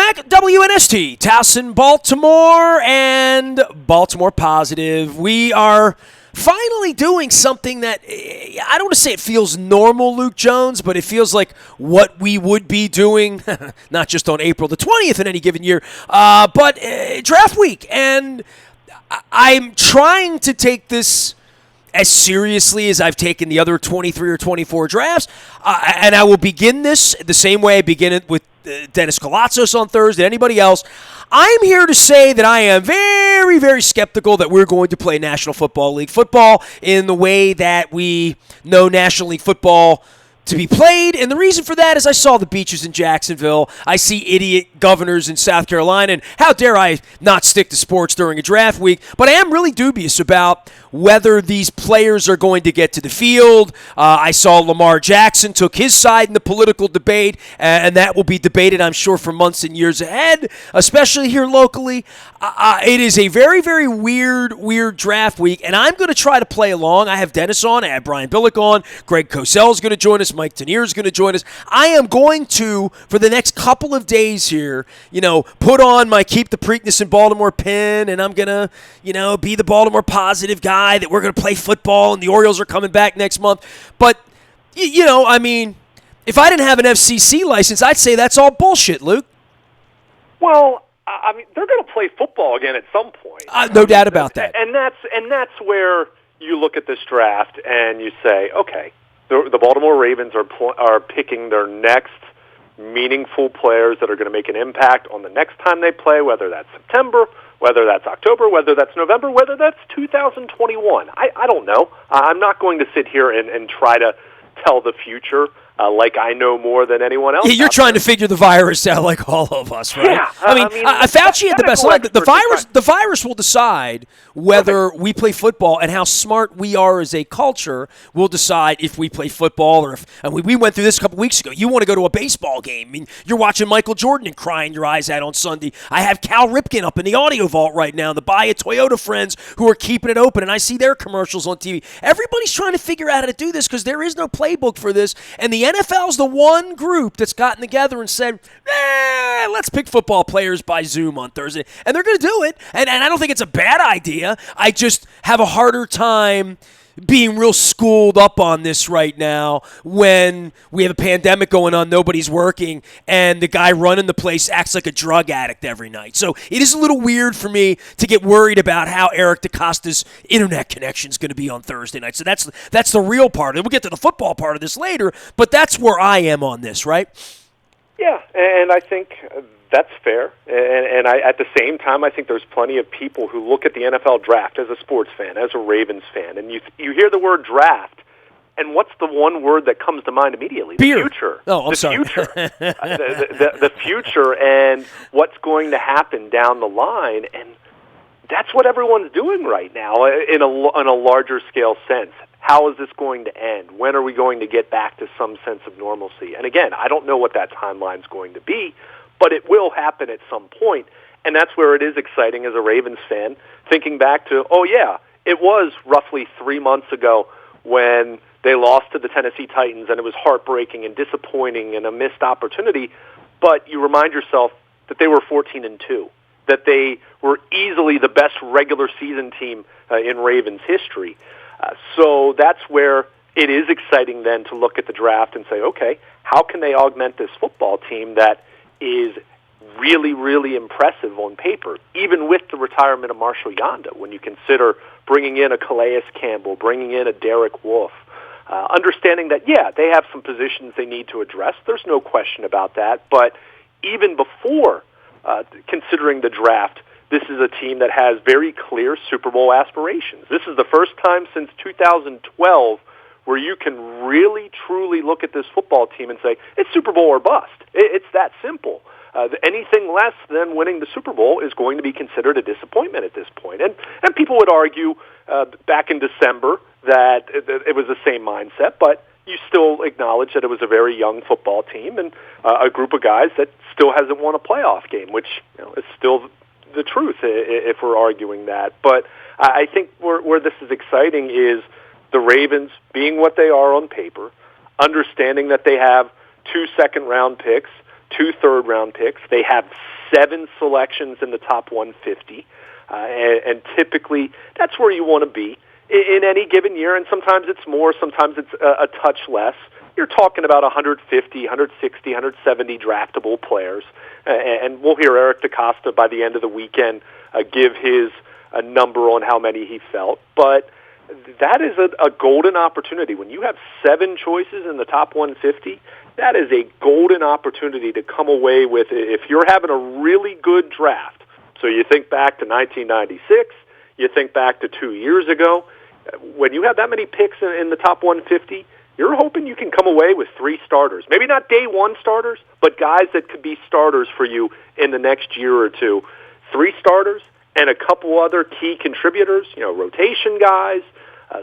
back at WNST, Towson, Baltimore, and Baltimore Positive. We are finally doing something that, I don't want to say it feels normal, Luke Jones, but it feels like what we would be doing, not just on April the 20th in any given year, but draft week. And I'm trying to take this as seriously as I've taken the other 23 or 24 drafts, and I will begin this the same way I begin it with Dennis Colatzos on Thursday, anybody else. I'm here to say that I am very, very skeptical that we're going to play National Football League football in the way that we know National League football to be played. And the reason for that is I saw the beaches in Jacksonville. I see idiot governors in South Carolina. And how dare I not stick to sports during a draft week? But I am really dubious about whether these players are going to get to the field. I saw Lamar Jackson took his side in the political debate, and that will be debated, I'm sure, for months and years ahead, especially here locally. It is a very, very weird draft week, and I'm going to try to play along. I have Dennis on. I have Brian Billick on. Greg Cosell is going to join us. Mike Tenier is going to join us. I am going to, for the next couple of days here, put on my Keep the Preakness in Baltimore pin, and I'm going to, be the Baltimore Positive guy, that we're going to play football and the Orioles are coming back next month. But, if I didn't have an FCC license, I'd say that's all bullshit, Luke. Well, they're going to play football again at some point. No doubt about that. And that's where you look at this draft and you say, okay, the Baltimore Ravens are picking their next meaningful players that are going to make an impact on the next time they play, whether that's September, whether that's October, whether that's November, whether that's 2021. I don't know. I'm not going to sit here and try to tell the future like I know more than anyone else. Yeah, you're trying to figure the virus out like all of us, right? Yeah. Fauci had the best line. The virus will decide whether we play football, and how smart we are as a culture will decide if we play football or if. And we went through this a couple weeks ago. You want to go to a baseball game. You're watching Michael Jordan and crying your eyes out on Sunday. I have Cal Ripken up in the audio vault right now, the Buy a Toyota friends who are keeping it open, and I see their commercials on TV. Everybody's trying to figure out how to do this because there is no playbook for this, and the NFL's the one group that's gotten together and said, let's pick football players by Zoom on Thursday. And they're going to do it. And I don't think it's a bad idea. I just have a harder time being real schooled up on this right now when we have a pandemic going on, nobody's working, and the guy running the place acts like a drug addict every night. So it is a little weird for me to get worried about how Eric DeCosta's internet connection is going to be on Thursday night. So that's the real part. And we'll get to the football part of this later, but that's where I am on this, right? Yeah, and I think that's fair. And at the same time, I think there's plenty of people who look at the NFL draft as a sports fan, as a Ravens fan, and you hear the word draft, and what's the one word that comes to mind immediately? Beer. The future. Oh, I'm sorry. Future. The future and what's going to happen down the line, and that's what everyone's doing right now in a larger scale sense. How is this going to end? When are we going to get back to some sense of normalcy? And again, I don't know what that timeline's going to be, but it will happen at some point, and that's where it is exciting as a Ravens fan, thinking back to, it was roughly 3 months ago when they lost to the Tennessee Titans, and it was heartbreaking and disappointing and a missed opportunity, but you remind yourself that they were 14-2, that they were easily the best regular season team in Ravens history. So that's where it is exciting then to look at the draft and say, okay, how can they augment this football team that is really, really impressive on paper, even with the retirement of Marshall Yanda, when you consider bringing in a Calais Campbell, bringing in a Derek Wolfe, understanding that, they have some positions they need to address. There's no question about that. But even before considering the draft, this is a team that has very clear Super Bowl aspirations. This is the first time since 2012 where you can really, truly look at this football team and say, it's Super Bowl or bust. It's that simple. Anything less than winning the Super Bowl is going to be considered a disappointment at this point. And people would argue back in December that it was the same mindset, but you still acknowledge that it was a very young football team and a group of guys that still hasn't won a playoff game, which is still the truth if we're arguing that. But I think where this is exciting is the Ravens being what they are on paper, understanding that they have 2 second-round picks, 2 third-round picks. They have 7 selections in the top 150, and typically that's where you want to be in any given year, and sometimes it's more, sometimes it's a touch less. You're talking about 150, 160, 170 draftable players, and we'll hear Eric DeCosta by the end of the weekend give his number on how many he felt, but that is a golden opportunity. When you have 7 choices in the top 150, that is a golden opportunity to come away with, if you're having a really good draft. So you think back to 1996, you think back to 2 years ago, when you have that many picks in the top 150, you're hoping you can come away with 3 starters. Maybe not day 1 starters, but guys that could be starters for you in the next year or two. 3 starters and a couple other key contributors, rotation guys,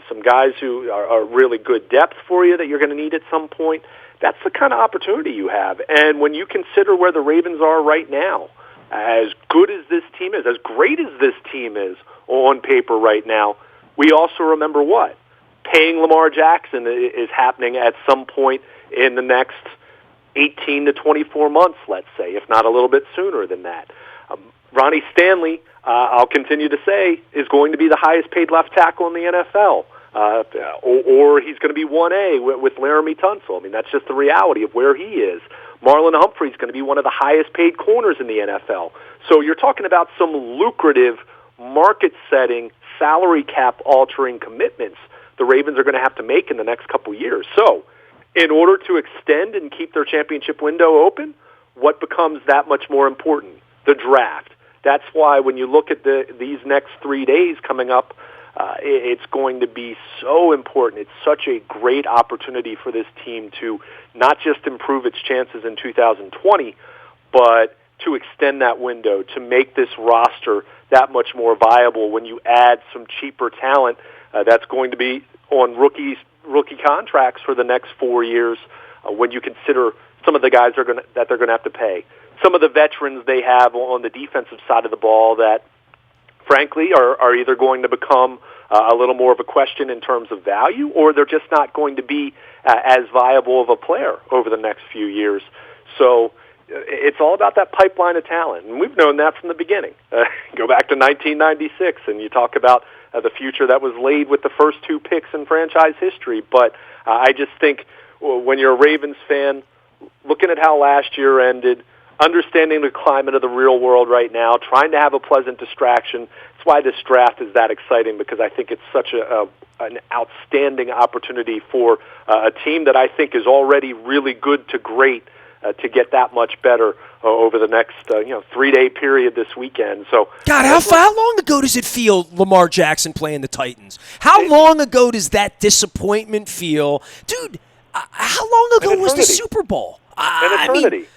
some guys who are really good depth for you that you're going to need at some point. That's the kind of opportunity you have. And when you consider where the Ravens are right now, as good as this team is, as great as this team is on paper right now, we also remember what? Paying Lamar Jackson is happening at some point in the next 18 to 24 months, let's say, if not a little bit sooner than that. Ronnie Stanley, I'll continue to say, is going to be the highest paid left tackle in the NFL. Or he's going to be 1A with Laramie Tunsil. I mean, that's just the reality of where he is. Marlon Humphrey's going to be one of the highest paid corners in the NFL. So you're talking about some lucrative, market-setting, salary cap-altering commitments the Ravens are going to have to make in the next couple years. So in order to extend and keep their championship window open, what becomes that much more important? The draft. That's why when you look at these next 3 days coming up, it's going to be so important. It's such a great opportunity for this team to not just improve its chances in 2020, but to extend that window, to make this roster that much more viable when you add some cheaper talent that's going to be on rookie contracts for the next 4 years when you consider some of the guys that they're going to have to pay. Some of the veterans they have on the defensive side of the ball that, frankly, are either going to become a little more of a question in terms of value, or they're just not going to be as viable of a player over the next few years. So it's all about that pipeline of talent, and we've known that from the beginning. Go back to 1996, and you talk about the future that was laid with the first 2 picks in franchise history. But I just think when you're a Ravens fan, looking at how last year ended, understanding the climate of the real world right now, trying to have a pleasant distraction. That's why this draft is that exciting, because I think it's such an outstanding opportunity for a team that I think is already really good to great to get that much better over the next 3-day period this weekend. So, God, how long ago does it feel Lamar Jackson playing the Titans? How long ago does that disappointment feel? Dude, how long ago was the Super Bowl? An eternity.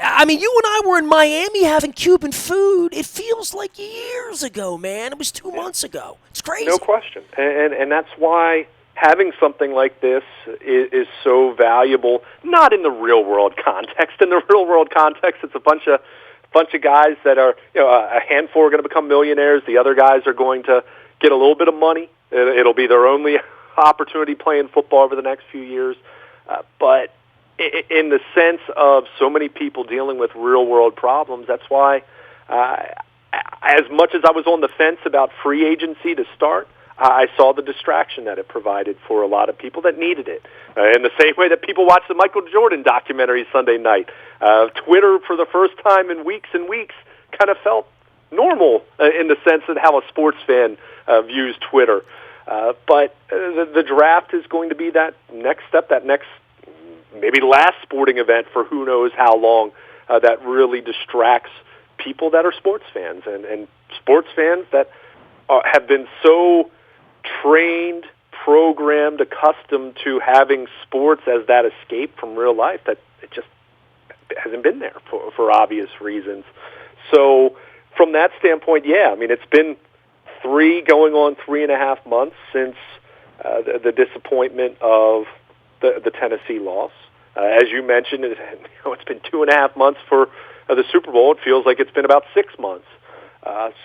I mean, you and I were in Miami having Cuban food. It feels like years ago, man. It was 2 months ago. It's crazy. No question. And that's why having something like this is so valuable, not in the real-world context. In the real-world context, it's a bunch of guys that are, a handful are going to become millionaires. The other guys are going to get a little bit of money. It'll be their only opportunity playing football over the next few years. But in the sense of so many people dealing with real-world problems, that's why, as much as I was on the fence about free agency to start, I saw the distraction that it provided for a lot of people that needed it. In the same way that people watch the Michael Jordan documentary Sunday night. Twitter, for the first time in weeks and weeks, kind of felt normal in the sense of how a sports fan views Twitter. But the draft is going to be that next step, that next, maybe last sporting event for who knows how long, that really distracts people that are sports fans and sports fans that have been so trained, programmed, accustomed to having sports as that escape from real life that it just hasn't been there for obvious reasons. So from that standpoint, yeah, I mean, it's been 3 going on 3.5 months since the disappointment of the Tennessee loss. As you mentioned, it's been 2.5 months for the Super Bowl. It feels like it's been about 6 months.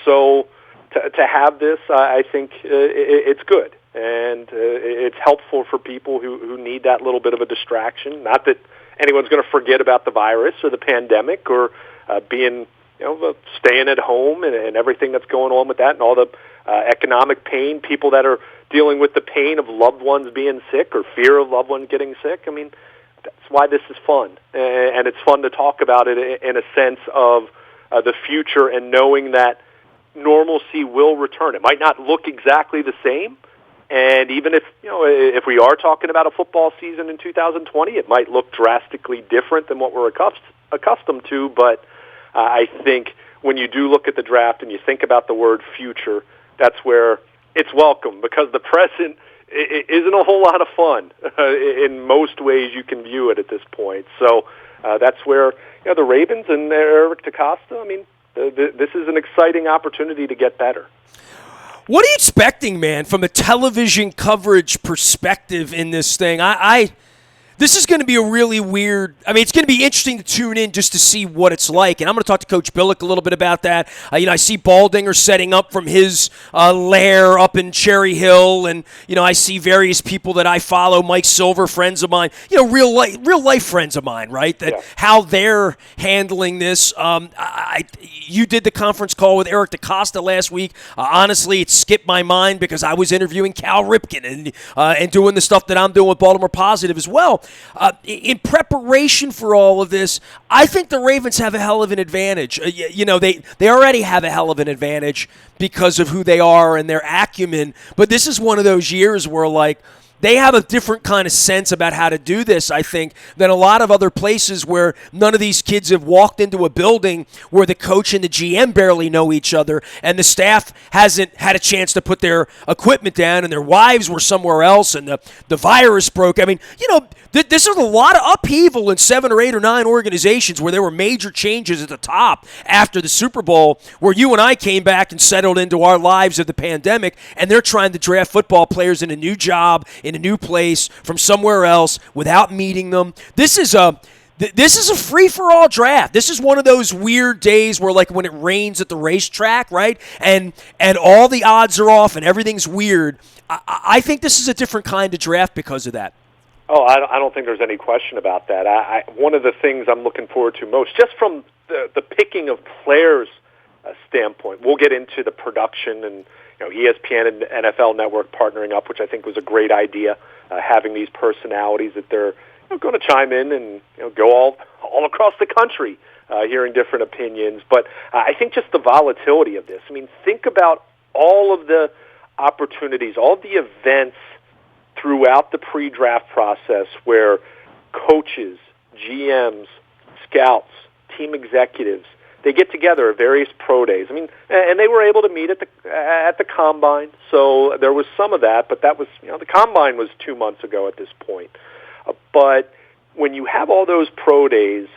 So to have this, I think it's good, and it's helpful for people who need that little bit of a distraction. Not that anyone's going to forget about the virus or the pandemic or being, staying at home and everything that's going on with that and all the economic pain, people that are dealing with the pain of loved ones being sick or fear of loved ones getting sick. I mean, that's why this is fun. And it's fun to talk about it in a sense of the future and knowing that normalcy will return. It might not look exactly the same. And even if we are talking about a football season in 2020, it might look drastically different than what we're accustomed to. But I think when you do look at the draft and you think about the word future, that's where it's welcome, because the present isn't a whole lot of fun in most ways you can view it at this point. So that's where the Ravens and Eric DeCosta, I mean, this is an exciting opportunity to get better. What are you expecting, man, from a television coverage perspective in this thing? This is going to be a really weird – I mean, it's going to be interesting to tune in just to see what it's like. And I'm going to talk to Coach Billick a little bit about that. I see Baldinger setting up from his lair up in Cherry Hill. And, I see various people that I follow, Mike Silver, friends of mine, real life friends of mine, right, how they're handling this. You did the conference call with Eric DeCosta last week. Honestly, it skipped my mind because I was interviewing Cal Ripken and doing the stuff that I'm doing with Baltimore Positive as well. In preparation for all of this, I think the Ravens have a hell of an advantage. They already have a hell of an advantage because of who they are and their acumen. But this is one of those years where, they have a different kind of sense about how to do this, I think, than a lot of other places where none of these kids have walked into a building where the coach and the GM barely know each other and the staff hasn't had a chance to put their equipment down and their wives were somewhere else and the virus broke. I mean, this is a lot of upheaval in 7 or 8 or 9 organizations where there were major changes at the top after the Super Bowl, where you and I came back and settled into our lives of the pandemic, and they're trying to draft football players in a new job, in a new place, from somewhere else without meeting them. This is a free-for-all draft. This is one of those weird days where, when it rains at the racetrack, right? And all the odds are off and everything's weird. I think this is a different kind of draft because of that. Oh, I don't think there's any question about that. One of the things I'm looking forward to most, just from the picking of players standpoint, we'll get into the production and ESPN and NFL Network partnering up, which I think was a great idea, having these personalities that they're going to chime in and go all across the country hearing different opinions. But I think just the volatility of this. I mean, think about all of the opportunities, all the events throughout the pre-draft process where coaches, GMs, scouts, team executives, they get together at various pro days. I mean, and they were able to meet at the combine, so there was some of that. But that was, the combine was 2 months ago at this point. But when you have all those pro days,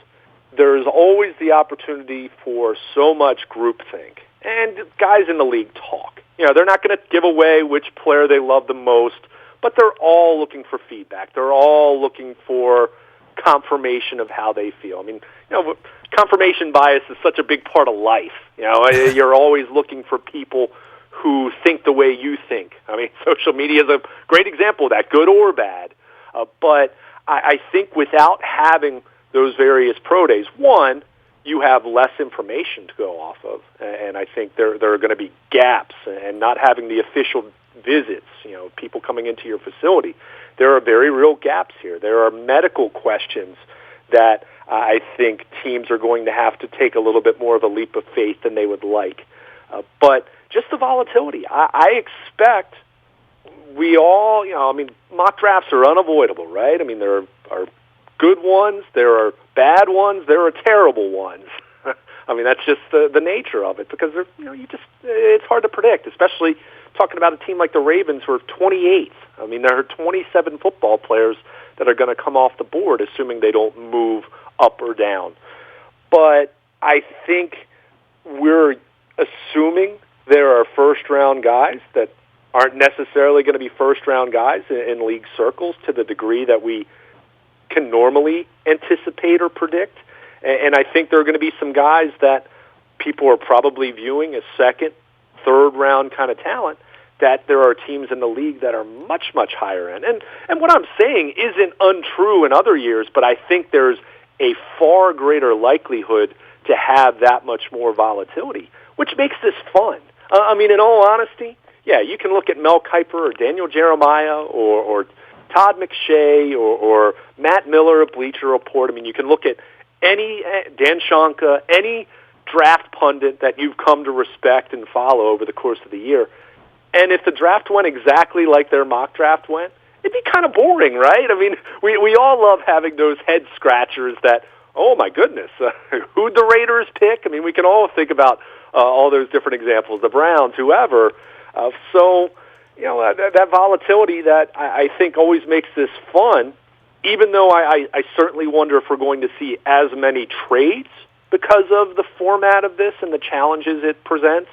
there's always the opportunity for so much groupthink. And guys in the league talk. They're not going to give away which player they love the most, but they're all looking for feedback. They're all looking for confirmation of how they feel. I mean, confirmation bias is such a big part of life. You're always looking for people who think the way you think. I mean, social media is a great example of that, good or bad. But I think without having those various pro days, one, you have less information to go off of, and I think there are going to be gaps, and not having the official visits, people coming into your facility. There are very real gaps here. There are medical questions that I think teams are going to have to take a little bit more of a leap of faith than they would like. But just the volatility. I expect we all, mock drafts are unavoidable, right? I mean, there are good ones, there are bad ones, there are terrible ones. I mean, that's just the nature of it, because it's hard to predict, especially talking about a team like the Ravens who are 28th. I mean, there are 27 football players that are going to come off the board, assuming they don't move up or down. But I think we're assuming there are first-round guys that aren't necessarily going to be first-round guys in league circles to the degree that we can normally anticipate or predict. And I think there are going to be some guys that people are probably viewing as second, third-round kind of talent that there are teams in the league that are much, much higher end. And what I'm saying isn't untrue in other years, but I think there's a far greater likelihood to have that much more volatility, which makes this fun. I mean, in all honesty, yeah, you can look at Mel Kiper or Daniel Jeremiah or Todd McShay or Matt Miller of Bleacher Report. I mean, you can look at any Dan Shonka, any draft pundit that you've come to respect and follow over the course of the year. And if the draft went exactly like their mock draft went, it'd be kind of boring, right? I mean, we all love having those head scratchers that, oh my goodness, who'd the Raiders pick? I mean, we can all think about all those different examples, the Browns, whoever. So, you know, that volatility that I think always makes this fun, even though I certainly wonder if we're going to see as many trades because of the format of this and the challenges it presents.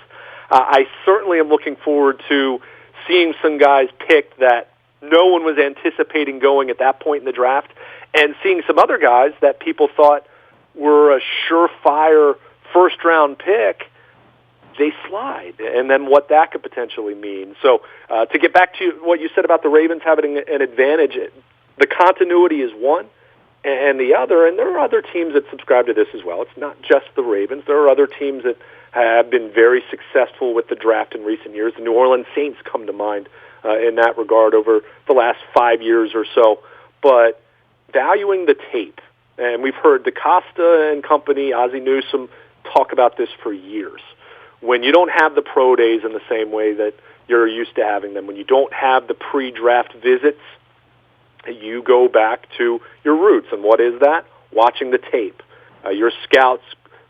I certainly am looking forward to seeing some guys picked that no one was anticipating going at that point in the draft, and seeing some other guys that people thought were a surefire first-round pick, they slide, and then what that could potentially mean. So to get back to what you said about the Ravens having an advantage, the continuity is one, and the other, and there are other teams that subscribe to this as well. It's not just the Ravens. There are other teams that have been very successful with the draft in recent years. The New Orleans Saints come to mind in that regard over the last 5 years or so. But valuing the tape, and we've heard DaCosta and company, Ozzie Newsome, talk about this for years. When you don't have the pro days in the same way that you're used to having them, when you don't have the pre-draft visits, you go back to your roots. And what is that? Watching the tape. Your scouts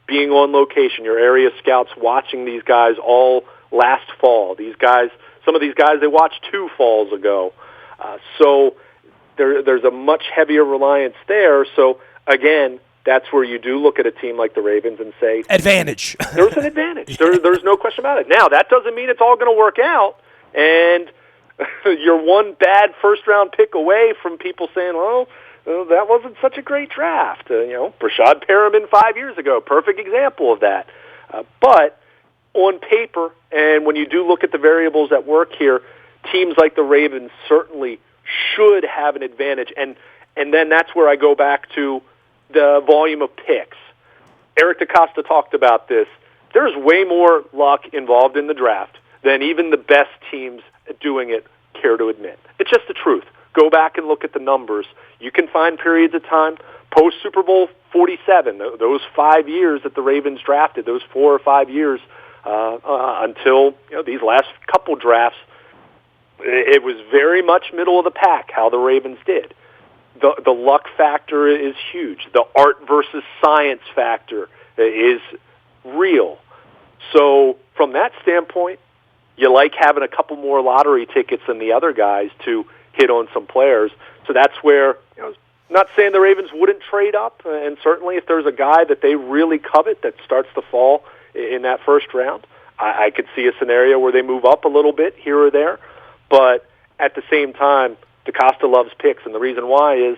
being on location, your area scouts watching these guys all last fall. These guys, some of these guys they watched 2 falls ago. So there's a much heavier reliance there. So again, that's where you do look at a team like the Ravens and say, advantage. There's an advantage. There's no question about it. Now, that doesn't mean it's all going to work out, and you're one bad first-round pick away from people saying, well, that wasn't such a great draft. Brashad Perriman 5 years ago, perfect example of that. But on paper, and when you do look at the variables at work here, teams like the Ravens certainly should have an advantage. And then that's where I go back to the volume of picks. Eric DaCosta talked about this. There's way more luck involved in the draft than even the best teams doing it care to admit. It's just the truth. Go back and look at the numbers. You can find periods of time post-Super Bowl 47, those 5 years that the Ravens drafted, those 4 or 5 years until these last couple drafts, it was very much middle of the pack how the Ravens did. The luck factor is huge. The art versus science factor is real. So from that standpoint, you like having a couple more lottery tickets than the other guys to hit on some players. So that's where, not saying the Ravens wouldn't trade up, and certainly if there's a guy that they really covet that starts to fall in that first round, I could see a scenario where they move up a little bit here or there. But at the same time, DaCosta loves picks, and the reason why is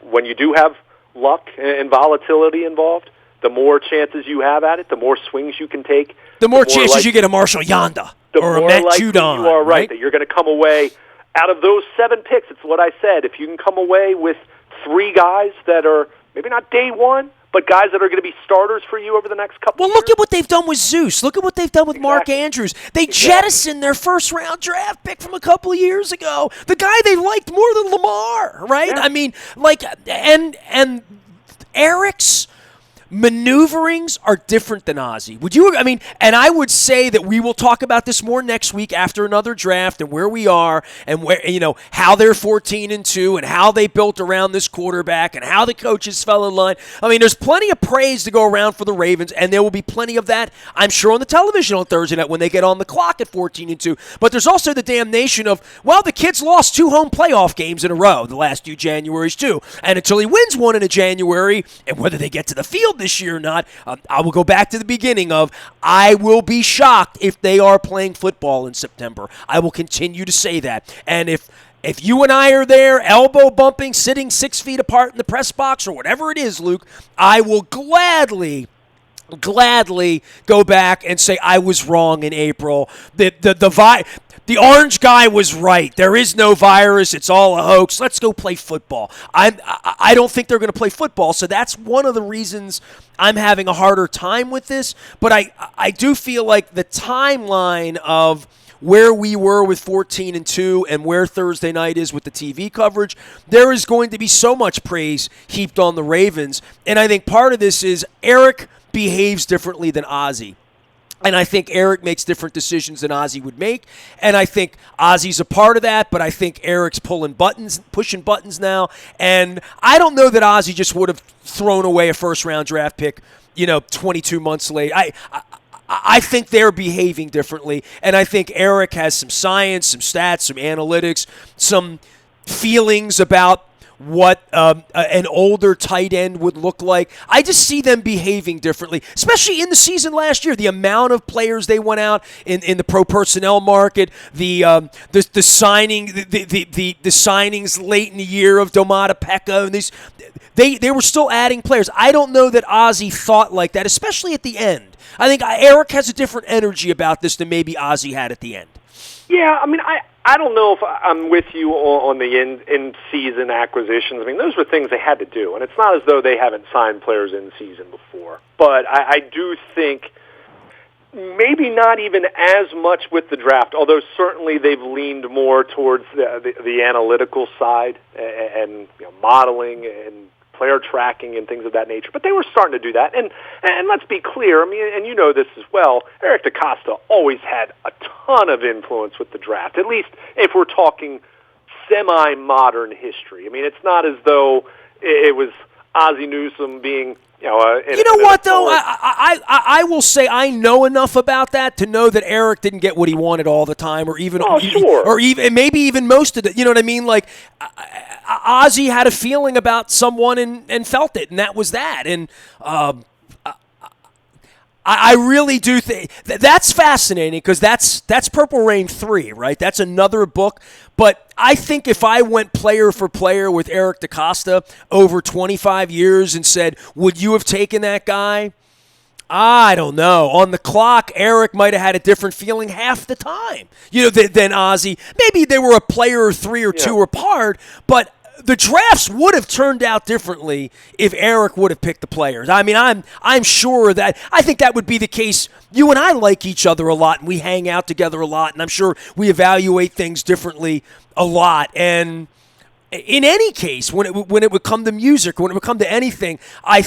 when you do have luck and volatility involved, the more chances you have at it, the more swings you can take. The more chances you get a Marshall Yanda or a Matt Judon. You are right, that you're going to come away out of those 7 picks. It's what I said. If you can come away with 3 guys that are maybe not day one, but guys that are going to be starters for you over the next couple of years. Well, look at what they've done with Zeus. Look at what they've done with Mark Andrews. They jettisoned their first-round draft pick from a couple of years ago. The guy they liked more than Lamar, right? Yeah. I mean, and Eric's maneuverings are different than Ozzie. Would you? I mean, and I would say that we will talk about this more next week after another draft and where we are and where how they're 14-2 and how they built around this quarterback and how the coaches fell in line. I mean, there's plenty of praise to go around for the Ravens, and there will be plenty of that, I'm sure, on the television on Thursday night when they get on the clock at 14-2. But there's also the damnation of, well, the kid's lost 2 home playoff games in a row the last 2 Januaries too, and until he wins one in a January, and whether they get to the field this year or not, I will go back to the beginning of, I will be shocked if they are playing football in September. I will continue to say that. And if you and I are there, elbow bumping, sitting 6 feet apart in the press box or whatever it is, Luke, I will gladly go back and say I was wrong in April. The orange guy was right. There is no virus. It's all a hoax. Let's go play football. I don't think they're going to play football, so that's one of the reasons I'm having a harder time with this. But I do feel like the timeline of where we were with 14-2 and where Thursday night is with the TV coverage, there is going to be so much praise heaped on the Ravens. And I think part of this is Eric behaves differently than Ozzie. And I think Eric makes different decisions than Ozzie would make. And I think Ozzie's a part of that, but I think Eric's pushing buttons now. And I don't know that Ozzie just would have thrown away a first-round draft pick, 22 months late. I think they're behaving differently, and I think Eric has some science, some stats, some analytics, some feelings about what an older tight end would look like. I just see them behaving differently, especially in the season last year. The amount of players they went out in the pro personnel market, the signings late in the year of Domata Pekka, and these they were still adding players. I don't know that Ozzie thought like that, especially at the end. I think Eric has a different energy about this than maybe Ozzie had at the end. Yeah, I mean, I don't know if I'm with you on the in-season acquisitions. I mean, those were things they had to do, and it's not as though they haven't signed players in season before. But I do think maybe not even as much with the draft, although certainly they've leaned more towards the analytical side and modeling and player tracking and things of that nature. But they were starting to do that. And let's be clear, I mean, and you know this as well, Eric DeCosta always had a ton of influence with the draft, at least if we're talking semi-modern history. I mean, it's not as though it was Ozzie Newsome being, you know what, though? I will say I know enough about that to know that Eric didn't get what he wanted all the time, or even, or even maybe even most of it. You know what I mean? Like, Ozzie had a feeling about someone and felt it, and that was that. And I really do think that's fascinating because that's Purple Rain 3, right? That's another book. But I think if I went player for player with Eric DeCosta over 25 years and said, would you have taken that guy? I don't know. On the clock, Eric might have had a different feeling half the time, than Ozzie. Maybe they were a player or three or two apart, but the drafts would have turned out differently if Eric would have picked the players. I mean, I'm sure that I think that would be the case. You and I like each other a lot, and we hang out together a lot, and I'm sure we evaluate things differently a lot. And in any case, when it would come to music, when it would come to anything, I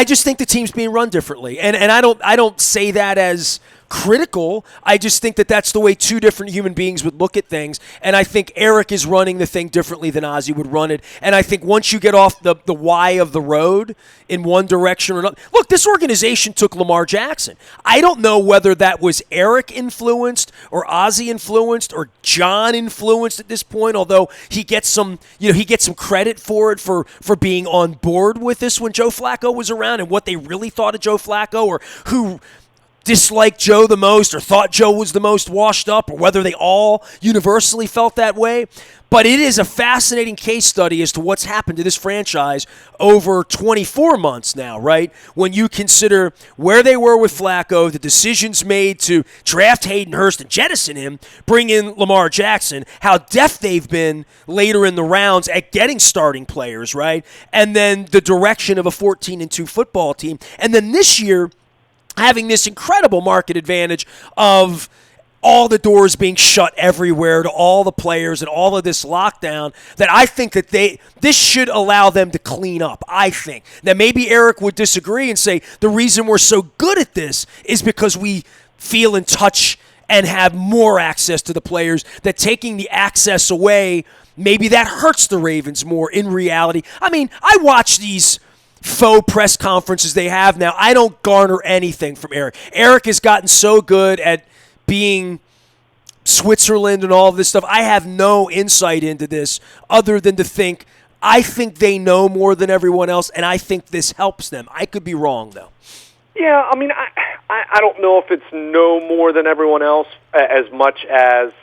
just think the team's being run differently, and I don't say that as critical. I just think that that's the way two different human beings would look at things, and I think Eric is running the thing differently than Ozzie would run it. And I think once you get off the Y of the road in one direction or another, look, this organization took Lamar Jackson. I don't know whether that was Eric influenced or Ozzie influenced or John influenced at this point, although he gets some credit for it for being on board with this when Joe Flacco was around and what they really thought of Joe Flacco, or who disliked Joe the most or thought Joe was the most washed up, or whether they all universally felt that way. But it is a fascinating case study as to what's happened to this franchise over 24 months now, right? When you consider where they were with Flacco, the decisions made to draft Hayden Hurst and jettison him, bring in Lamar Jackson, how deft they've been later in the rounds at getting starting players, right? And then the direction of a 14-2 football team. And then this year, having this incredible market advantage of all the doors being shut everywhere to all the players and all of this lockdown, that I think that this should allow them to clean up, I think. Now, maybe Eric would disagree and say the reason we're so good at this is because we feel in touch and have more access to the players, that taking the access away, maybe that hurts the Ravens more in reality. I mean, I watch these faux press conferences they have now. I don't garner anything from Eric. Eric has gotten so good at being Switzerland and all of this stuff. I have no insight into this other than to think, I think they know more than everyone else, and I think this helps them. I could be wrong, though. Yeah, I mean, I don't know if it's no more than everyone else as much as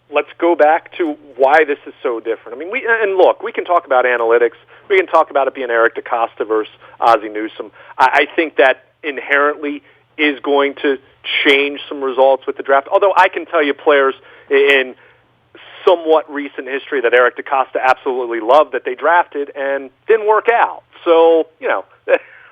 let's go back to why this is so different. I mean, we can talk about analytics. We can talk about it being Eric DeCosta versus Ozzie Newsome. I think that inherently is going to change some results with the draft. Although I can tell you players in somewhat recent history that Eric DeCosta absolutely loved that they drafted and didn't work out. So,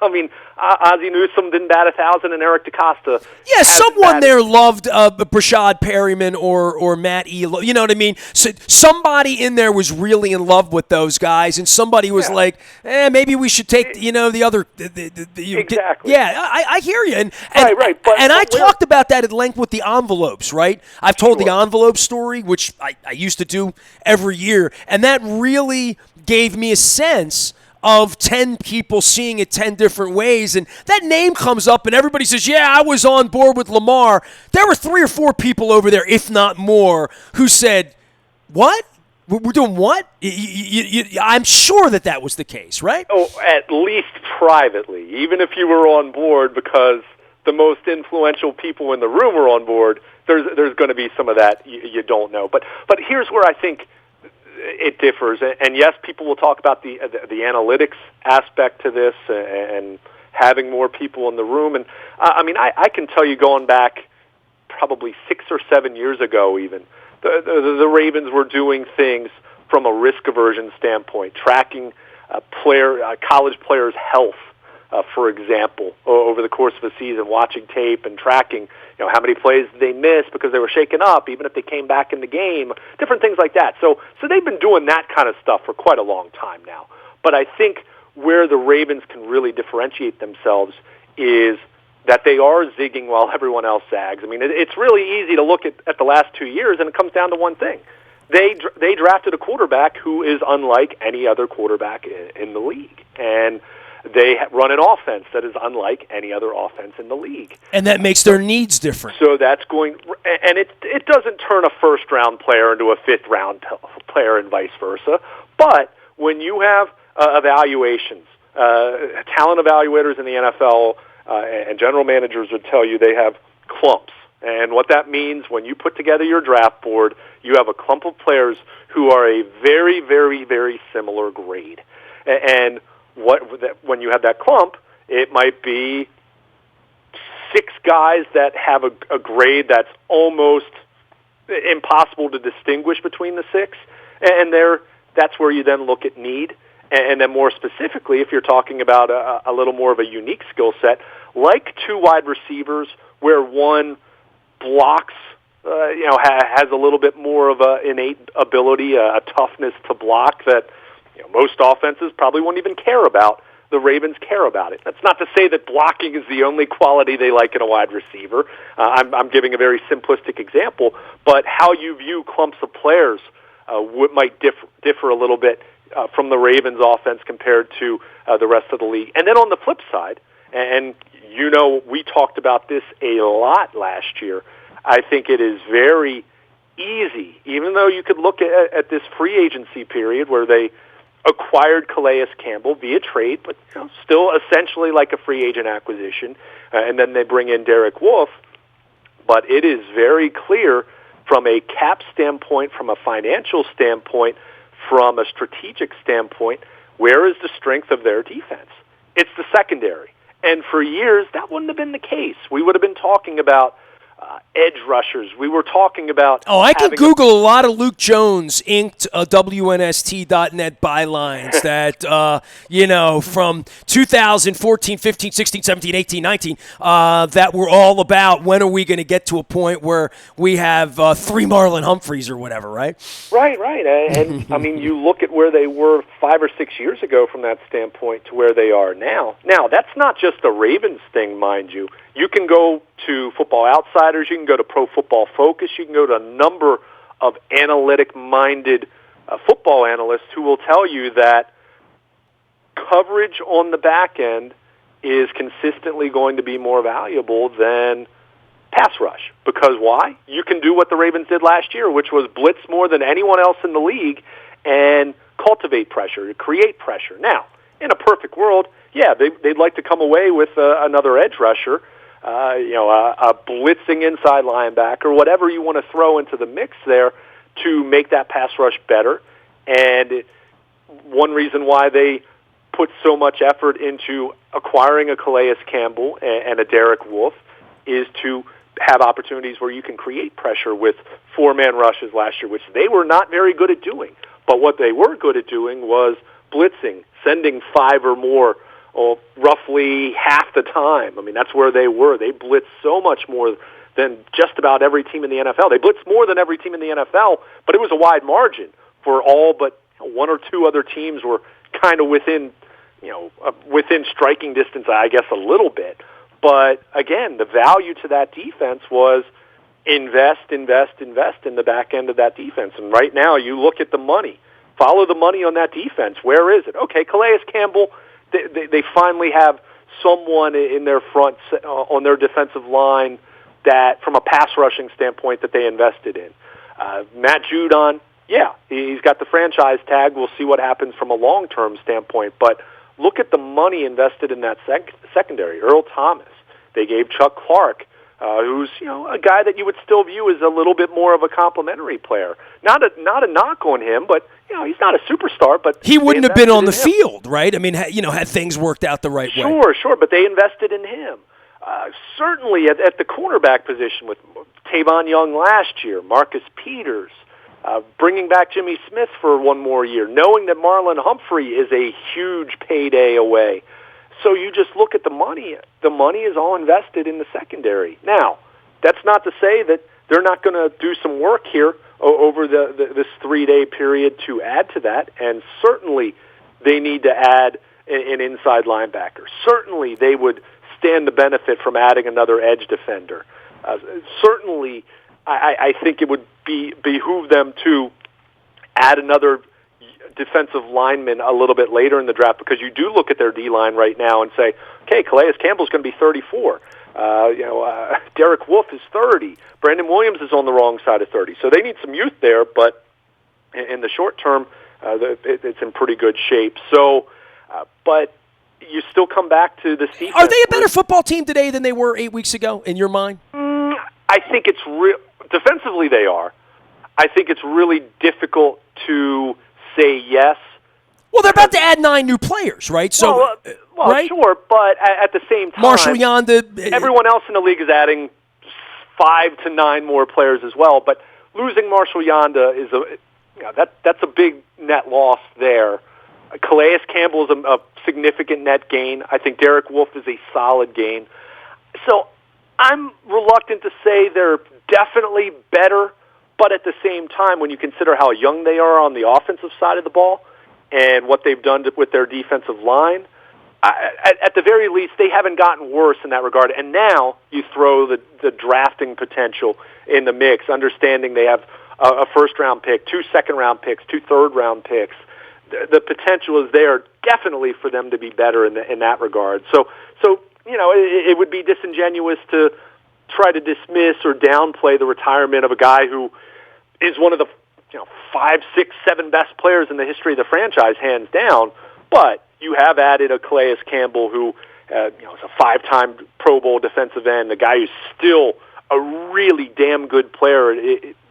I mean, Ozzie Newsome didn't bat 1,000, and Eric DeCosta. Yeah, someone there loved Brashad Perryman or Matt Elo. You know what I mean? So somebody in there was really in love with those guys, and somebody was like, maybe we should take the other. Exactly. I hear you. And right. But I talked about that at length with the envelopes, right? I've told the envelope story, which I used to do every year, and that really gave me a sense of 10 people seeing it 10 different ways, and that name comes up, and everybody says, yeah, I was on board with Lamar. There were 3 or 4 people over there, if not more, who said, what? We're doing what? I'm sure that was the case, right? Oh, at least privately, even if you were on board, because the most influential people in the room were on board, there's going to be some of that you don't know. But here's where I think it differs, and yes, people will talk about the analytics aspect to this and having more people in the room. And I mean, I can tell you, going back probably 6 or 7 years ago, even the Ravens were doing things from a risk aversion standpoint, tracking college players' health, for example, over the course of a season, watching tape and tracking, how many plays did they miss because they were shaken up, even if they came back in the game, different things like that. So they've been doing that kind of stuff for quite a long time now. But I think where the Ravens can really differentiate themselves is that they are zigging while everyone else zags. I mean, it's really easy to look at the last 2 years, and it comes down to one thing. They drafted a quarterback who is unlike any other quarterback in the league. And they run an offense that is unlike any other offense in the league. And that makes their needs different. So that's going, and it doesn't turn a first-round player into a fifth-round player and vice versa. But when you have evaluations, talent evaluators in the NFL and general managers would tell you they have clumps. And what that means, when you put together your draft board, you have a clump of players who are a very, very, very similar grade. And when you have that clump, it might be 6 guys that have a grade that's almost impossible to distinguish between the 6, and that's where you then look at need. And then more specifically, if you're talking about a little more of a unique skill set, like 2 wide receivers where one blocks, has a little bit more of an innate ability, a toughness to block that most offenses probably won't even care about. The Ravens care about it. That's not to say that blocking is the only quality they like in a wide receiver. I'm giving a very simplistic example, but how you view clumps of players might differ a little bit from the Ravens offense compared to the rest of the league. And then on the flip side, and we talked about this a lot last year, I think it is very easy, even though you could look at this free agency period where they acquired Calais Campbell via trade, but still essentially like a free agent acquisition, and then they bring in Derek Wolfe. But it is very clear from a cap standpoint, from a financial standpoint, from a strategic standpoint, where is the strength of their defense? It's the secondary. And for years, that wouldn't have been the case. We would have been talking about edge rushers. We were talking about... Oh, I can Google a lot of Luke Jones inked WNST.net bylines that, from 2014, 15, 16, 17, 18, 19, that were all about when are we going to get to a point where we have 3 Marlon Humphreys or whatever, right? Right. And I mean, you look at where they were 5 or 6 years ago from that standpoint to where they are now. Now, that's not just a Ravens thing, mind you. You can go to Football Outsiders, you can go to Pro Football Focus, you can go to a number of analytic-minded football analysts who will tell you that coverage on the back end is consistently going to be more valuable than pass rush. Because why? You can do what the Ravens did last year, which was blitz more than anyone else in the league and cultivate pressure, create pressure. Now, in a perfect world, yeah, they'd like to come away with another edge rusher, a blitzing inside linebacker, whatever you want to throw into the mix there to make that pass rush better. And one reason why they put so much effort into acquiring a Calais Campbell and a Derek Wolfe is to have opportunities where you can create pressure with four-man rushes last year, which they were not very good at doing. But what they were good at doing was blitzing, sending five or more roughly half the time. I mean, that's where they were. They blitzed so much more than just about every team in the NFL. They blitzed more than every team in the NFL, but it was a wide margin for all but one or two other teams were kind of within striking distance, I guess, a little bit. But again, the value to that defense was invest in the back end of that defense. And right now, you look at the money. Follow the money on that defense. Where is it? Okay, Calais Campbell, they finally have someone in their front, on their defensive line, that from a pass rushing standpoint that they invested in. Matt Judon, yeah, he's got the franchise tag. We'll see what happens from a long-term standpoint. But look at the money invested in that secondary. Earl Thomas. They gave Chuck Clark, who's a guy that you would still view as a little bit more of a complimentary player. Not a knock on him, but he's not a superstar. But he wouldn't have been on the field, right? I mean, had things worked out the right way. Sure, but they invested in him. Certainly at the cornerback position with Tavon Young last year, Marcus Peters, bringing back Jimmy Smith for one more year, knowing that Marlon Humphrey is a huge payday away. So you just look at the money. The money is all invested in the secondary. Now, that's not to say that they're not going to do some work here over this 3-day period to add to that, and certainly they need to add an inside linebacker. Certainly they would stand to benefit from adding another edge defender. Certainly, I think it would behoove them to add another defensive lineman a little bit later in the draft, because you do look at their D-line right now and say, okay, Calais Campbell's going to be 34. Derek Wolfe is 30. Brandon Williams is on the wrong side of 30. So they need some youth there, but in the short term, it's in pretty good shape. So, but you still come back to this defense. Are they a better football team today than they were 8 weeks ago, in your mind? I think it's defensively they are. I think it's really difficult to say yes. Well, they're about to add 9 new players, right? So, right? Sure, but at the same time, Marshall Yanda, everyone else in the league is adding 5 to 9 more players as well. But losing Marshall Yanda is that's a big net loss there. Calais Campbell is a significant net gain. I think Derek Wolfe is a solid gain. So I'm reluctant to say they're definitely better, but at the same time, when you consider how young they are on the offensive side of the ball and what they've done with their defensive line, at the very least, they haven't gotten worse in that regard. And now you throw the drafting potential in the mix, understanding they have a first-round pick, 2 second-round picks, 2 third-round picks. The potential is there definitely for them to be better in that regard. So it would be disingenuous to try to dismiss or downplay the retirement of a guy who is one of the 5, 6, 7 best players in the history of the franchise, hands down. But you have added a Calais Campbell who is a 5-time Pro Bowl defensive end, a guy who's still a really damn good player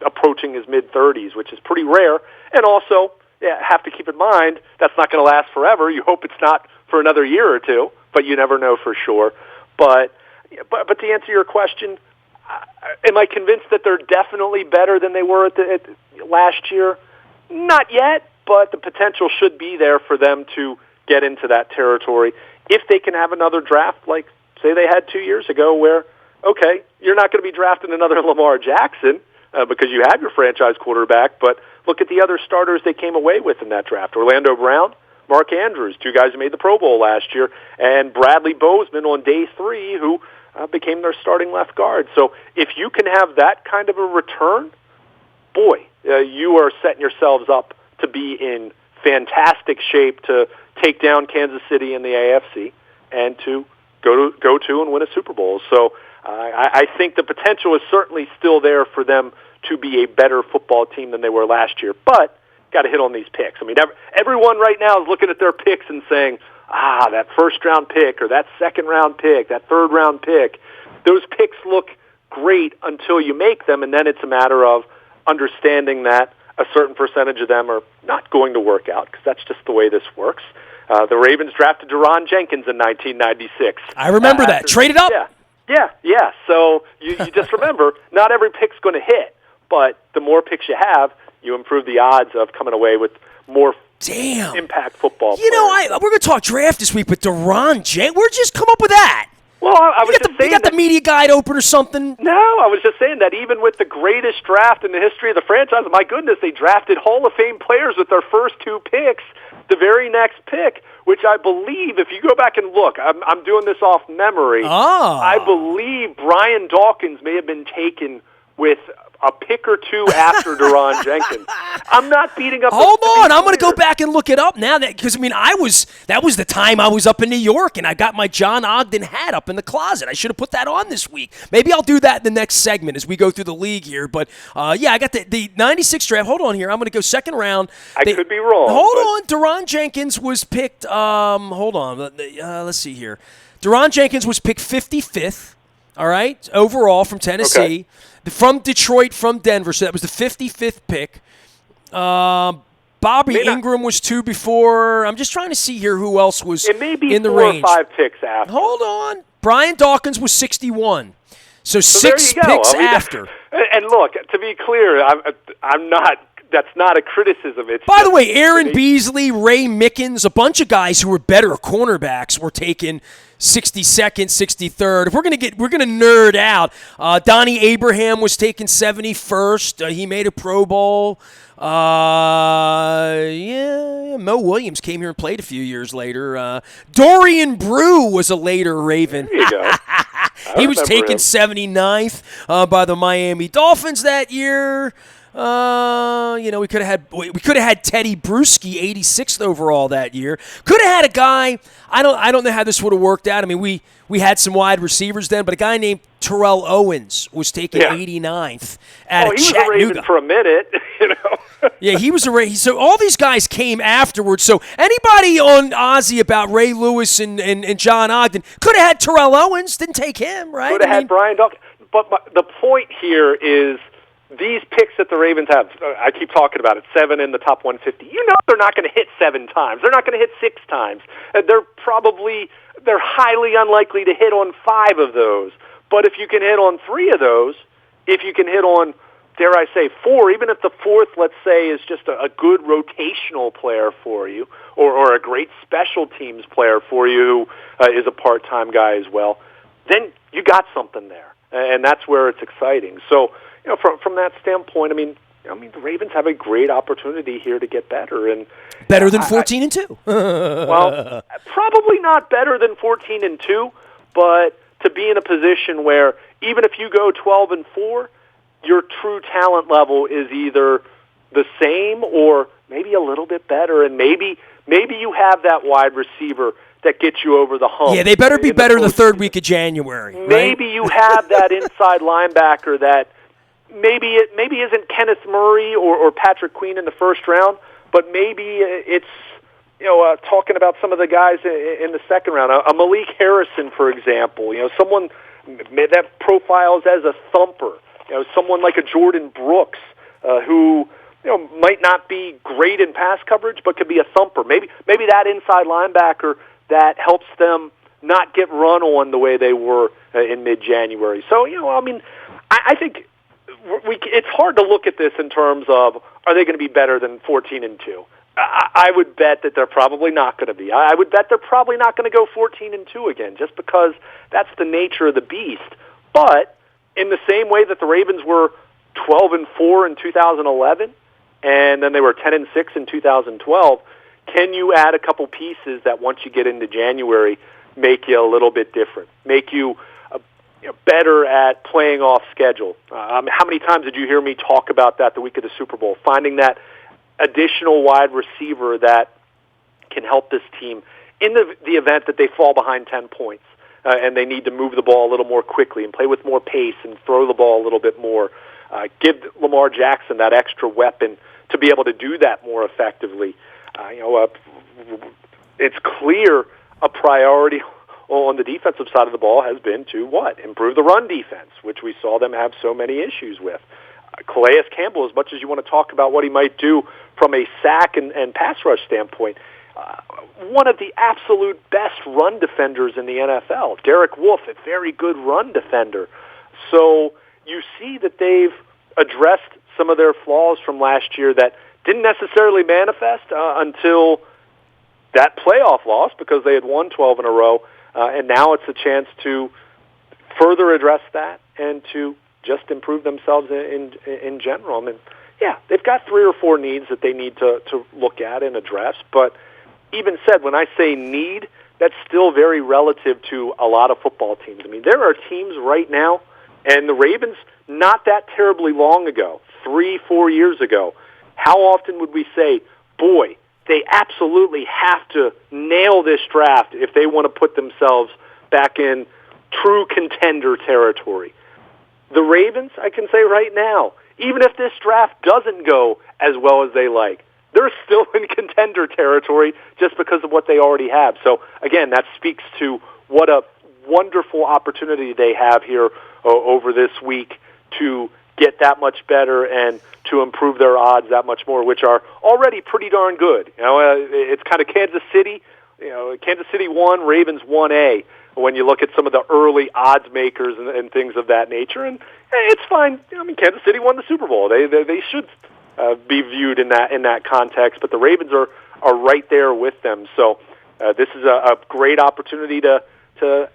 approaching his mid-30s, which is pretty rare. And also, have to keep in mind, that's not going to last forever. You hope it's not for another year or two, but you never know for sure. But to answer your question, am I convinced that they're definitely better than they were at last year? Not yet, but the potential should be there for them to get into that territory. If they can have another draft like, say, they had 2 years ago where, okay, you're not going to be drafting another Lamar Jackson because you have your franchise quarterback, but look at the other starters they came away with in that draft. Orlando Brown, Mark Andrews, 2 guys who made the Pro Bowl last year, and Bradley Bozeman on day 3, who became their starting left guard. So if you can have that kind of a return, boy, you are setting yourselves up to be in fantastic shape to take down Kansas City in the AFC and to go to and win a Super Bowl. So I think the potential is certainly still there for them to be a better football team than they were last year. But got to hit on these picks. I mean, everyone right now is looking at their picks and saying, that first-round pick or that second-round pick, that third-round pick, those picks look great until you make them, and then it's a matter of understanding that a certain percentage of them are not going to work out, because that's just the way this works. The Ravens drafted Deron Jenkins in 1996. I remember that. Traded up. Yeah. Yeah. So you just remember, not every pick's going to hit, but the more picks you have, you improve the odds of coming away with more impact football players. We're going to talk draft this week, but Deron Jenkins, where'd you just come up with that? Well, I was just saying you got the media guide open or something? No, I was just saying that even with the greatest draft in the history of the franchise, my goodness, they drafted Hall of Fame players with their first 2 picks. The very next pick, which I believe, if you go back and look, I'm doing this off memory. I believe Brian Dawkins may have been taken with a pick or 2 after Deron Jenkins. I'm not beating up. Hold on, I'm going to go back and look it up now. Because that was the time I was up in New York, and I got my John Ogden hat up in the closet. I should have put that on this week. Maybe I'll do that in the next segment as we go through the league here. But I got the 96 draft. Hold on here. I'm going to go second round. I could be wrong. Hold on. Deron Jenkins was picked. Hold on. Let's see here. Deron Jenkins was picked 55th. All right, overall from Tennessee. Okay. From Detroit, from Denver, so that was the 55th pick. Bobby Ingram was 2 before. I'm just trying to see here who else was in the range. It may be 4 or 5 picks after. Hold on. Brian Dawkins was 61. So 6 picks after. And look, to be clear, I'm not. That's not a criticism. By the way, Aaron Beasley, Ray Mickens, a bunch of guys who were better cornerbacks were taken 62nd, 63rd. If we're gonna nerd out, Donnie Abraham was taken 71st. He made a Pro Bowl. Mo Williams came here and played a few years later. Dorian Brew was a later Raven. There you go. He was taken 79th by the Miami Dolphins that year. We could have had Teddy Bruschi, 86th overall that year. Could have had a guy. I don't know how this would have worked out. I mean, we had some wide receivers then, but a guy named Terrell Owens was taken 89th at Chattanooga. He was a Raven for a minute, Yeah, he was a Raven. So all these guys came afterwards. So anybody on Ozzy about Ray Lewis and John Ogden could have had Terrell Owens. Didn't take him, right? Could have had Brian Dawkins. But the point here is, these picks that the Ravens have, I keep talking about it, 7 in the top 150. They're not going to hit 7 times. They're not going to hit 6 times. They're highly unlikely to hit on 5 of those. But if you can hit on 3 of those, if you can hit on, dare I say, 4, even if the 4th, let's say, is just a good rotational player for you, or a great special teams player for you who is a part-time guy as well, then you got something there. And that's where it's exciting. So, from that standpoint, I mean, the Ravens have a great opportunity here to get better, and better than 14-2. Well, probably not better than 14-2, but to be in a position where even if you go 12-4, your true talent level is either the same or maybe a little bit better, and maybe you have that wide receiver that gets you over the hump. Yeah, they better be better the third week of January. Right? Maybe you have that inside linebacker that. Maybe isn't Kenneth Murray or Patrick Queen in the first round, but maybe it's talking about some of the guys in the second round. A Malik Harrison, for example, someone that profiles as a thumper. Someone like a Jordan Brooks who might not be great in pass coverage, but could be a thumper. Maybe that inside linebacker that helps them not get run on the way they were in mid-January. So I think. It's hard to look at this in terms of, are they going to be better than 14-2? I would bet that they're probably not going to be. I would bet they're probably not going to go 14-2 again, just because that's the nature of the beast. But in the same way that the Ravens were 12-4 in 2011, and then they were 10-6 in 2012, can you add a couple pieces that once you get into January make you a little bit different, make you better at playing off schedule? How many times did you hear me talk about that the week of the Super Bowl? Finding that additional wide receiver that can help this team in the event that they fall behind 10 points and they need to move the ball a little more quickly and play with more pace and throw the ball a little bit more. Give Lamar Jackson that extra weapon to be able to do that more effectively. It's clear a priority on the defensive side of the ball has been to what? Improve the run defense, which we saw them have so many issues with. Calais Campbell, as much as you want to talk about what he might do from a sack and pass rush standpoint, one of the absolute best run defenders in the NFL. Derek Wolfe, a very good run defender. So you see that they've addressed some of their flaws from last year that didn't necessarily manifest until that playoff loss, because they had won 12 in a row, and now it's a chance to further address that and to just improve themselves in general. I mean, yeah, they've got 3 or 4 needs that they need to look at and address, but even said, when I say need, that's still very relative to a lot of football teams. I mean, there are teams right now, and the Ravens, not that terribly long ago, 3-4 years ago, how often would we say, boy, they absolutely have to nail this draft if they want to put themselves back in true contender territory? The Ravens, I can say right now, even if this draft doesn't go as well as they like, they're still in contender territory just because of what they already have. So, again, that speaks to what a wonderful opportunity they have here over this week to get that much better and to improve their odds that much more, which are already pretty darn good. You know, it's kind of Kansas City. You know, Kansas City 1, Ravens 1A. When you look at some of the early odds makers and things of that nature, and it's fine. I mean, Kansas City won the Super Bowl. They should be viewed in that context. But the Ravens are right there with them. So this is a great opportunity to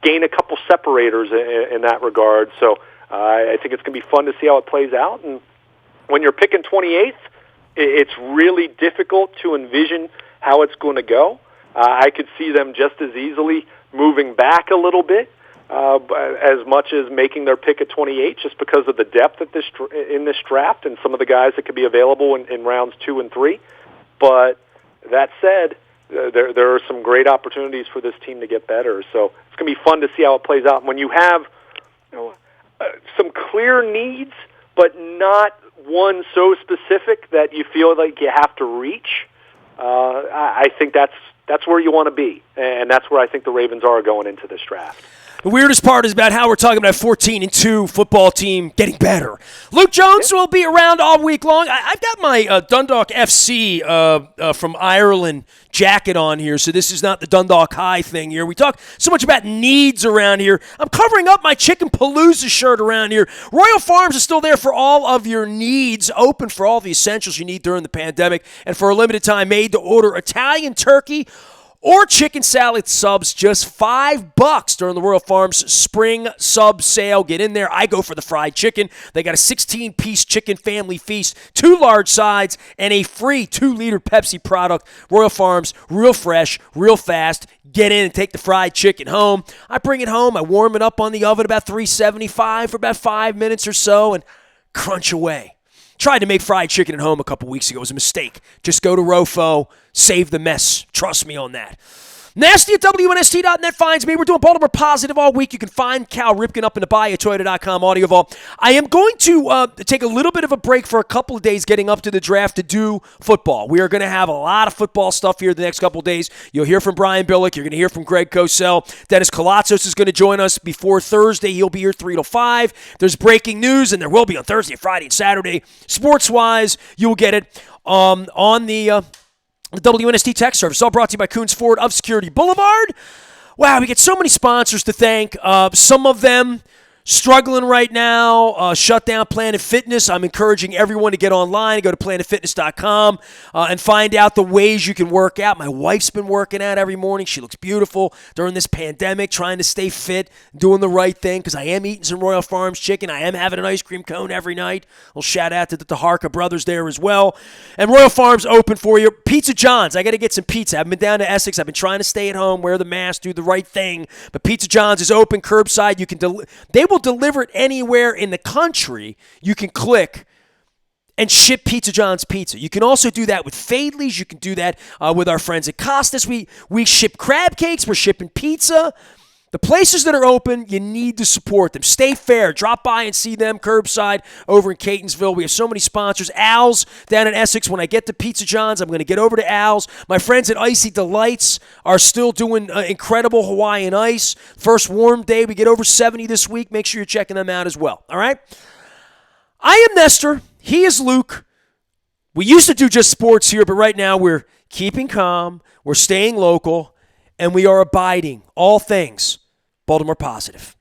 gain a couple separators in that regard. So I think it's going to be fun to see how it plays out. And when you're picking 28th, it's really difficult to envision how it's going to go. I could see them just as easily moving back a little bit, as much as making their pick at 28, just because of the depth in this draft and some of the guys that could be available in rounds 2 and 3. But that said, there are some great opportunities for this team to get better. So it's going to be fun to see how it plays out. And when you have some clear needs, but not one so specific that you feel like you have to reach, I think that's where you want to be, and that's where I think the Ravens are going into this draft. The weirdest part is about how we're talking about a 14-2 football team getting better. Luke Jones will be around all week long. I've got my Dundalk FC from Ireland jacket on here, so this is not the Dundalk High thing here. We talk so much about needs around here. I'm covering up my Chicken Palooza shirt around here. Royal Farms is still there for all of your needs, open for all the essentials you need during the pandemic, and for a limited time, made to order Italian turkey or chicken salad subs, just $5 during the Royal Farms spring sub sale. Get in there. I go for the fried chicken. They got a 16-piece chicken family feast, 2 large sides, and a free 2-liter Pepsi product. Royal Farms, real fresh, real fast. Get in and take the fried chicken home. I bring it home. I warm it up on the oven about 375 for about 5 minutes or so and crunch away. Tried to make fried chicken at home a couple weeks ago. It was a mistake. Just go to Rofo. Save the mess. Trust me on that. Nasty at WNST.net finds me. We're doing Baltimore Positive all week. You can find Cal Ripken up in the buy at Toyota.com Audio Vault. I am going to take a little bit of a break for a couple of days getting up to the draft to do football. We are going to have a lot of football stuff here the next couple of days. You'll hear from Brian Billick. You're going to hear from Greg Cosell. Dennis Kolatzos is going to join us before Thursday. He'll be here 3 to 5. There's breaking news, and there will be on Thursday, Friday, and Saturday. Sports-wise, you'll get it on the WNST text service, all brought to you by Coons Ford of Security Boulevard. Wow, we get so many sponsors to thank. Some of them struggling right now. Shut down Planet Fitness. I'm encouraging everyone to get online and go to planetfitness.com and find out the ways you can work out. My wife's been working out every morning. She looks beautiful during this pandemic, trying to stay fit, doing the right thing, because I am eating some Royal Farms chicken. I am having an ice cream cone every night. We'll shout out to the Harka brothers there as well. And Royal Farms open for you. Pizza John's. I got to get some pizza. I haven't been down to Essex. I've been trying to stay at home, wear the mask, do the right thing. But Pizza John's is open curbside. You can they will deliver it anywhere in the country. You can click and ship Pizza John's pizza. You can also do that with Fadley's. You can do that with our friends at Costas. We ship crab cakes. We're shipping pizza. The places that are open, you need to support them. Stay fair. Drop by and see them curbside over in Catonsville. We have so many sponsors. Al's down in Essex. When I get to Pizza John's, I'm going to get over to Al's. My friends at Icy Delights are still doing incredible Hawaiian ice. First warm day. We get over 70 this week. Make sure you're checking them out as well. All right? I am Nestor. He is Luke. We used to do just sports here, but right now we're keeping calm, we're staying local, and we are abiding all things Baltimore positive.